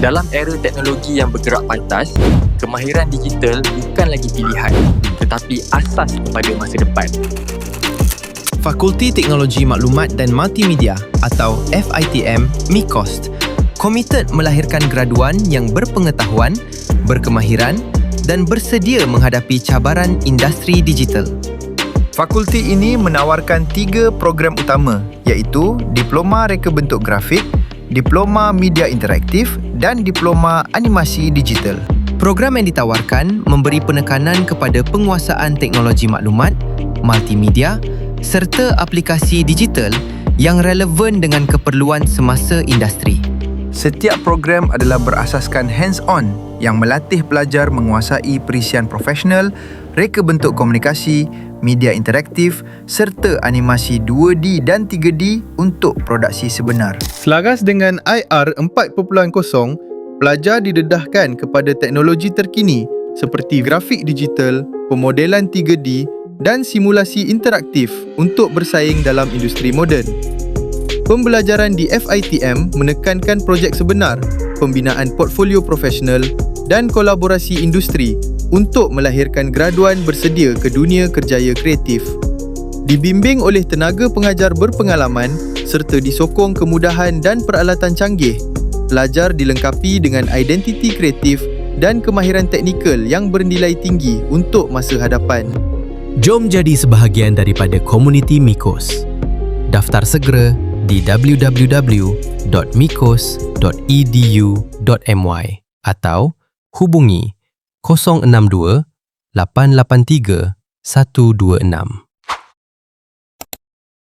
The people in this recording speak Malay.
Dalam era teknologi yang bergerak pantas, kemahiran digital bukan lagi pilihan, tetapi asas kepada masa depan. Fakulti Teknologi Maklumat dan Multimedia atau FITM MIKOS komited melahirkan graduan yang berpengetahuan, berkemahiran dan bersedia menghadapi cabaran industri digital. Fakulti ini menawarkan 3 program utama iaitu Diploma Reka Bentuk Grafik, Diploma Media Interaktif dan Diploma Animasi Digital. Program yang ditawarkan memberi penekanan kepada penguasaan teknologi maklumat, multimedia serta aplikasi digital yang relevan dengan keperluan semasa industri. Setiap program adalah berasaskan hands-on yang melatih pelajar menguasai perisian profesional, reka bentuk komunikasi, media interaktif serta animasi 2D dan 3D untuk produksi sebenar. Selaras dengan IR 4.0, pelajar didedahkan kepada teknologi terkini seperti grafik digital, pemodelan 3D dan simulasi interaktif untuk bersaing dalam industri moden. Pembelajaran di FITM menekankan projek sebenar, pembinaan portfolio profesional dan kolaborasi industri untuk melahirkan graduan bersedia ke dunia kerjaya kreatif. Dibimbing oleh tenaga pengajar berpengalaman serta disokong kemudahan dan peralatan canggih, pelajar dilengkapi dengan identiti kreatif dan kemahiran teknikal yang bernilai tinggi untuk masa hadapan. Jom jadi sebahagian daripada komuniti MIKOS. Daftar segera di www.mikos.edu.my atau hubungi 062 883 126.